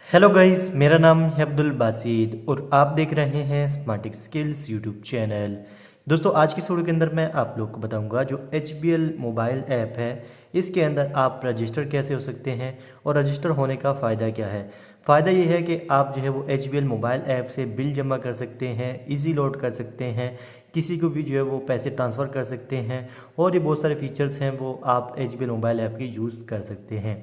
Hello guys, मेरा नाम है अब्दुल बासिद और आप देख रहे हैं स्मार्टिक स्किल्स यूट्यूब चैनल। दोस्तों, आज की वीडियो के अंदर मैं आप लोग को बताऊंगा जो HBL मोबाइल ऐप है, इसके अंदर आप रजिस्टर कैसे हो सकते हैं और रजिस्टर होने का फ़ायदा क्या है। फ़ायदा ये है कि आप जो है वो HBL मोबाइल ऐप से बिल जमा कर सकते हैं, इजी लोड कर सकते हैं, किसी को भी जो है वो पैसे ट्रांसफ़र कर सकते हैं और ये बहुत सारे फीचर्स हैं वो आप HBL मोबाइल ऐप की यूज़ कर सकते हैं।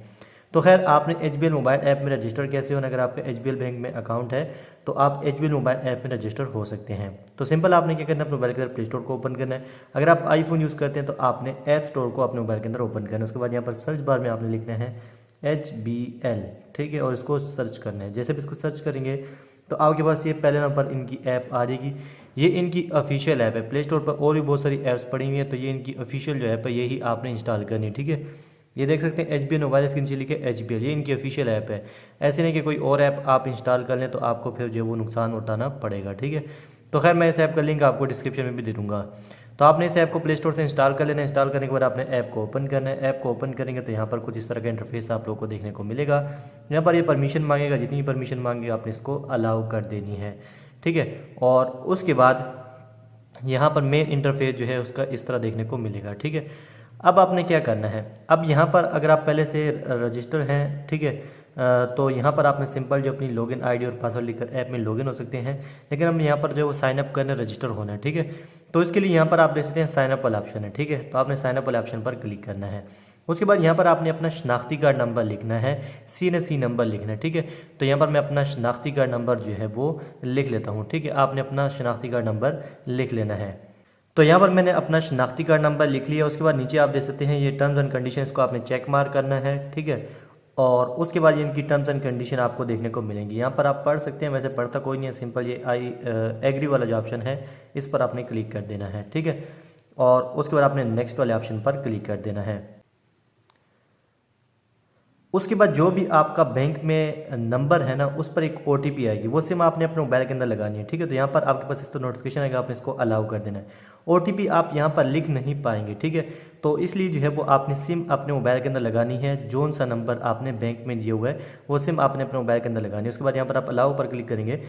तो खैर, आपने HBL मोबाइल ऐप में रजिस्टर कैसे होना, अगर आपका HBL बैंक में अकाउंट है तो आप HBL मोबाइल ऐप में रजिस्टर हो सकते हैं। तो सिंपल आपने क्या करना है, अपने मोबाइल के अंदर प्ले स्टोर को ओपन करना है। अगर आप आईफोन यूज़ करते हैं तो आपने ऐप स्टोर को अपने मोबाइल के अंदर ओपन करना है। उसके बाद यहाँ पर सर्च बार में आपने लिखना है HBL, ठीक है, और इसको सर्च करना है। जैसे भी इसको सर्च करेंगे तो आपके पास ये पहले नंबर इनकी ऐप आ जाएगी। ये इनकी ऑफिशियल ऐप है। प्ले स्टोर पर और भी बहुत सारी ऐप्स पड़ी हुई हैं, तो ये इनकी ऑफिशियल जो ऐप है यही आपने इंस्टॉल करनी है, ठीक है। ये देख सकते हैं HBL मोबाइल, इसके नीचे लिखे HBL, ये इनकी ऑफिशियल ऐप है। ऐसे नहीं कि कोई और ऐप आप इंस्टॉल कर लें तो आपको फिर जो है वो नुकसान उठाना पड़ेगा, ठीक है। तो खैर, मैं इस ऐप का लिंक आपको डिस्क्रिप्शन में भी दे दूँगा। तो आपने इस ऐप को प्ले स्टोर से इंस्टॉल कर लेना है। इंस्टॉल करने के बाद आपने ऐप को ओपन करना है। ऐप को ओपन करेंगे तो यहाँ पर कुछ इस तरह का इंटरफेस आप लोग को देखने को मिलेगा। यहाँ पर ये परमिशन मांगेगा, जितनी परमिशन मांगेगा आपने इसको अलाउ कर देनी है, ठीक है। और उसके बाद यहाँ पर मेन इंटरफेस जो है उसका इस तरह देखने को मिलेगा, ठीक है। अब आपने क्या करना है, अब यहाँ पर अगर आप पहले से रजिस्टर हैं, ठीक है, तो यहाँ पर आपने सिंपल जो अपनी लॉगिन आईडी और पासवर्ड लिखकर ऐप में लॉगिन हो सकते हैं। लेकिन हम यहाँ पर जो है वो साइन अप करने रजिस्टर होना है, ठीक है। तो इसके लिए यहाँ पर आप देख सकते हैं साइन अप वाला ऑप्शन है, ठीक है। तो आपने साइन अप वाले ऑप्शन पर क्लिक करना है। उसके बाद यहाँ पर आपने अपना शनाख्ती कार्ड नंबर लिखना है, CNC नंबर लिखना है, ठीक है। तो यहाँ पर मैं अपना शनाख्ती कार्ड नंबर जो है वो लिख लेता हूँ, ठीक है। आपने अपना शनाख्ती कार्ड नंबर लिख लेना है। तो यहाँ पर मैंने अपना शनाख्ती कार्ड नंबर लिख लिया। उसके बाद नीचे आप देख सकते हैं ये टर्म्स एंड कंडीशंस को आपने चेक मार्क करना है, ठीक है। और उसके बाद ये इनकी टर्म्स एंड कंडीशन आपको देखने को मिलेंगी। यहाँ पर आप पढ़ सकते हैं, वैसे पढ़ता कोई नहीं है, सिंपल ये आई एग्री वाला जो ऑप्शन है इस पर आपने क्लिक कर देना है, ठीक है। और उसके बाद आपने नेक्स्ट वाले ऑप्शन पर क्लिक कर देना है। उसके बाद जो भी आपका बैंक में नंबर है ना, उस पर एक OTP आएगी, वो सिम आपने अपने मोबाइल के अंदर लगानी है, ठीक है। तो यहाँ पर आपके पास इस तरह नोटिफिकेशन आएगा, आपने इसको अलाउ कर देना है। OTP आप यहाँ पर लिख नहीं पाएंगे, ठीक है। तो इसलिए जो है वो आपने सिम अपने मोबाइल के अंदर लगानी है। जोन सा नंबर आपने बैंक में दिया हुआ है वो सिम आपने अपने मोबाइल के अंदर लगानी है। उसके बाद यहाँ पर आप अलाउ पर क्लिक करेंगे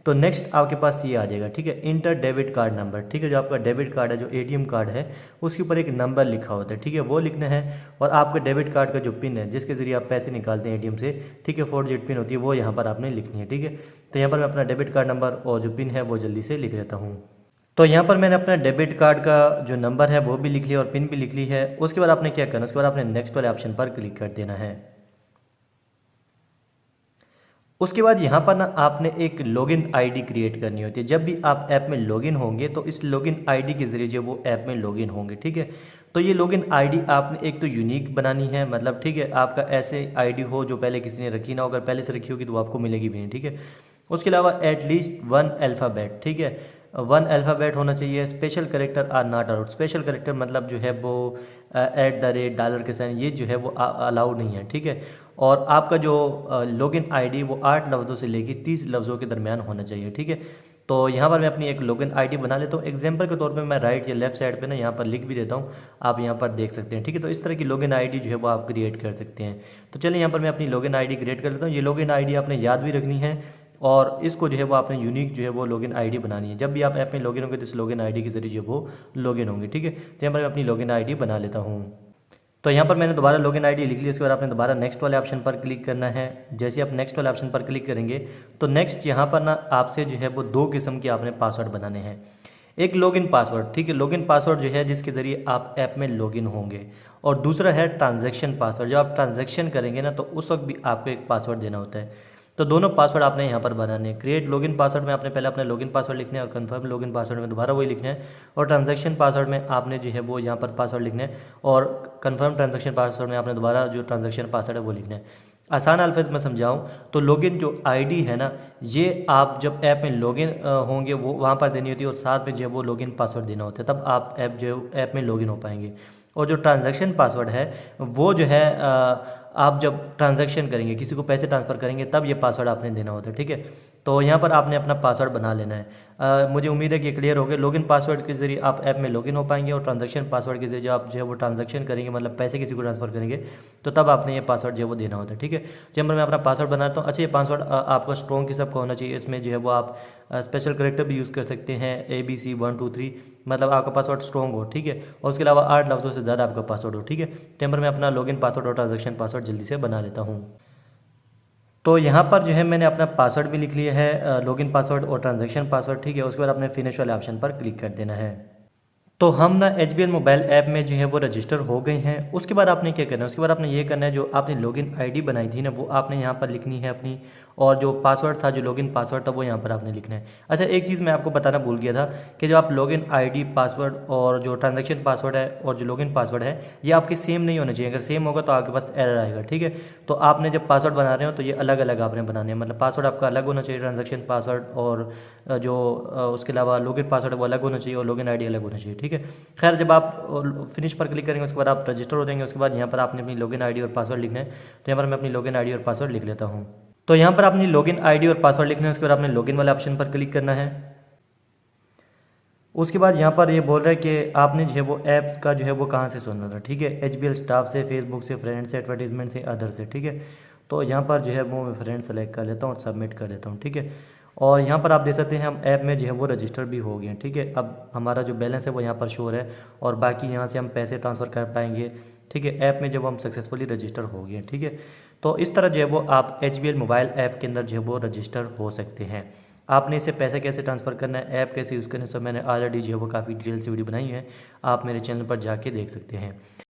तो नेक्स्ट आपके पास ये आ जाएगा, ठीक है, इंटर डेबिट कार्ड नंबर, ठीक है। जो आपका डेबिट कार्ड है, जो ATM कार्ड है, उसके ऊपर एक नंबर लिखा होता है, ठीक है, वो लिखना है। और आपके डेबिट कार्ड का जो पिन है, जिसके जरिए आप पैसे निकालते हैं ATM से, ठीक है, 4 डिजिट पिन होती है, वो यहाँ पर आपने लिखनी है, ठीक है। तो यहाँ पर मैं अपना डेबिट कार्ड नंबर और जो पिन है वो जल्दी से लिख लेता हूँ। तो यहाँ पर मैंने अपना डेबिट कार्ड का जो नंबर है वो भी लिख लिया और पिन भी लिख ली है। उसके बाद आपने क्या करना है, उसके बाद आपने नेक्स्ट वाले ऑप्शन पर क्लिक कर देना है। उसके बाद यहाँ पर ना आपने एक लॉगिन आईडी क्रिएट करनी होती है। जब भी आप ऐप में लॉगिन होंगे तो इस लॉगिन आईडी के जरिए जो वो ऐप में लॉगिन होंगे, ठीक है। तो ये लॉगिन आईडी आपने एक तो यूनिक बनानी है, मतलब ठीक है, आपका ऐसे आईडी हो जो पहले किसी ने रखी ना हो। अगर पहले से रखी होगी तो आपको मिलेगी भी नहीं, ठीक है। उसके अलावा एटलीस्ट 1 अल्फ़ाबेट, ठीक है, 1 अल्फ़ाबेट होना चाहिए। Special character are not allowed. Special character मतलब जो है वो @ डॉलर के साइन, ये जो है वो अलाउड नहीं है, ठीक है। और आपका जो लॉगिन आईडी वो 8 लफ्ज़ों से लेकर 30 लफ्ज़ों के दरमियान होना चाहिए, ठीक है। तो यहाँ पर मैं अपनी एक लॉगिन आईडी बना लेता हूँ। एग्जांपल के तौर पे मैं राइट या लेफ्ट साइड पे ना यहाँ पर लिख भी देता हूँ, आप यहाँ पर देख सकते हैं, ठीक है। तो इस तरह की लॉगिन आईडी जो है वो आप क्रिएट कर सकते हैं। तो चलिए यहाँ पर मैं अपनी लॉगिन आईडी क्रिएट कर लेता हूँ। ये लॉगिन आईडी आपने याद भी रखनी है और इसको जो है वो आपने यूनिक जो है वो लॉगिन आईडी बनानी है। जब भी आप ऐप में लॉगिन होंगे तो इस लॉगिन आईडी के जरिए जो वो लॉगिन होंगे, ठीक है। तो यहाँ पर मैं अपनी लॉगिन आईडी बना लेता हूँ। तो यहाँ पर मैंने दोबारा लॉगिन आईडी लिख ली। उसके बाद आपने दोबारा नेक्स्ट वाले ऑप्शन पर क्लिक करना है। जैसे आप नेक्स्ट वाले ऑप्शन पर क्लिक करेंगे तो नेक्स्ट यहाँ पर ना आपसे जो है वो 2 किस्म के आपने पासवर्ड बनाने हैं। एक लॉगिन पासवर्ड, ठीक है, लॉगिन पासवर्ड जो है जिसके ज़रिए आप ऐप में लॉगिन होंगे, और दूसरा है ट्रांजैक्शन पासवर्ड। जब आप ट्रांजैक्शन करेंगे ना तो उस वक्त भी आपको एक पासवर्ड देना होता है। तो दोनों पासवर्ड आपने यहाँ पर बनाने हैं। क्रिएट लॉगिन पासवर्ड में आपने पहले अपना लॉगिन पासवर्ड लिखना है और कंफर्म लॉगिन पासवर्ड में दोबारा वही लिखना है, और ट्रांजैक्शन पासवर्ड में आपने जो है वो यहाँ पर पासवर्ड लिखना है, और कंफर्म ट्रांजैक्शन पासवर्ड में आपने दोबारा जो ट्रांजैक्शन पासवर्ड है वो लिखना है। आसान अल्फाज में समझाऊं तो लॉगिन जो आईडी है ना, ये आप जब ऐप में लॉगिन होंगे वो वहाँ पर देनी होती है, और साथ में जो है वो लॉगिन पासवर्ड देना होता है, तब आप ऐप जो है ऐप में लॉगिन हो पाएंगे। और जो ट्रांजैक्शन पासवर्ड है वो जो है आप जब ट्रांजैक्शन करेंगे, किसी को पैसे ट्रांसफ़र करेंगे, तब ये पासवर्ड आपने देना होता है, ठीक है। तो यहाँ पर आपने अपना पासवर्ड बना लेना है। मुझे उम्मीद है कि क्लियर हो गया। लॉगिन पासवर्ड के ज़रिए आप ऐप में लॉगिन हो पाएंगे, और ट्रांजैक्शन पासवर्ड के ज़रिए जब आप जो है वो ट्रांजैक्शन करेंगे, मतलब पैसे किसी को ट्रांसफ़र करेंगे, तो तब आपने ये पासवर्ड जो है वो देना होता है, ठीक है। चैम्बर में अपना पासवर्ड बनाता हूँ। अच्छा, ये पासवर्ड आपका स्ट्रॉन्ग किस्म का होना चाहिए। इसमें जो है वो आप स्पेशल करेक्टर भी यूज़ कर सकते हैं, ABC 1 2 3, मतलब आपका पासवर्ड स्ट्रॉन्ग हो, ठीक है। और उसके अलावा 8 लफ्ज़ों से ज़्यादा आपका पासवर्ड हो, ठीक है। चैम्बर में अपना लॉगिन पासवर्ड और ट्रांजैक्शन पासवर्ड जल्दी से बना लेता हूँ। तो यहाँ पर जो है मैंने अपना पासवर्ड भी लिख लिया है, लॉगिन पासवर्ड और ट्रांजैक्शन पासवर्ड, ठीक है। उसके बाद आपने फिनिश वाले ऑप्शन पर क्लिक कर देना है। तो हम ना HBL मोबाइल ऐप में जो है वो रजिस्टर हो गए हैं। उसके बाद आपने क्या करना है, उसके बाद आपने ये करना है, जो आपने लॉगिन आईडी बनाई थी ना, वो आपने यहाँ पर लिखनी है अपनी, और जो पासवर्ड था, जो लॉगिन पासवर्ड था, वो यहाँ पर आपने लिखना है। अच्छा, एक चीज़ मैं आपको बताना भूल गया था कि जो आप लॉगिन आईडी पासवर्ड और जो ट्रांजैक्शन पासवर्ड है और जो लॉगिन पासवर्ड है, ये आपके सेम नहीं होने चाहिए। अगर सेम होगा तो आपके पास एरर आएगा, ठीक है। तो आपने जब पासवर्ड बना रहे हो तो ये अलग अलग आपने बनाने हैं, मतलब पासवर्ड आपका अलग होना चाहिए, ट्रांजैक्शन पासवर्ड, और जो उसके अलावा लॉगिन पासवर्ड है वो अलग होना चाहिए, और लॉगिन आईडी अलग होना चाहिए, ठीक है। खैर, जब आप फिनिश पर क्लिक करेंगे उसके बाद आप रजिस्टर हो जाएंगे। उसके बाद यहाँ पर आपने अपनी लॉगिन आईडी और पासवर्ड लिखना है। तो यहाँ पर मैं अपनी लॉगिन आईडी और पासवर्ड लिख लेता हूँ। तो यहाँ पर अपनी लॉगिन आईडी और पासवर्ड लिखना है। उसके बाद आपने लॉगिन वाले ऑप्शन पर क्लिक करना है। उसके बाद यहाँ पर ये बोल रहा है कि आपने जो है वो ऐप का जो है वो कहाँ से सुनना था, ठीक है। HBL स्टाफ से, फेसबुक से, फ्रेंड से, एडवर्टीजमेंट से, अदर से, ठीक है। तो यहाँ पर जो है वो मैं फ्रेंड सेलेक्ट कर लेता हूँ और सबमिट कर देता हूँ, ठीक है। और यहाँ पर आप देख सकते हैं हम ऐप में जो है वो रजिस्टर भी हो गए हैं, ठीक है। अब हमारा जो बैलेंस है वो यहाँ पर शो है, और बाकी यहाँ से हम पैसे ट्रांसफ़र कर पाएंगे, ठीक है। ऐप में जब हम सक्सेसफुली रजिस्टर हो गए हैं, ठीक है। तो इस तरह जो है वो आप HBL मोबाइल ऐप के अंदर जो है वो रजिस्टर हो सकते हैं। आपने इसे पैसे कैसे ट्रांसफ़र करना है, ऐप कैसे यूज़ करना है, सब मैंने ऑलरेडी जो है वो काफ़ी डिटेल से वीडियो बनाई है, आप मेरे चैनल पर जाके देख सकते हैं।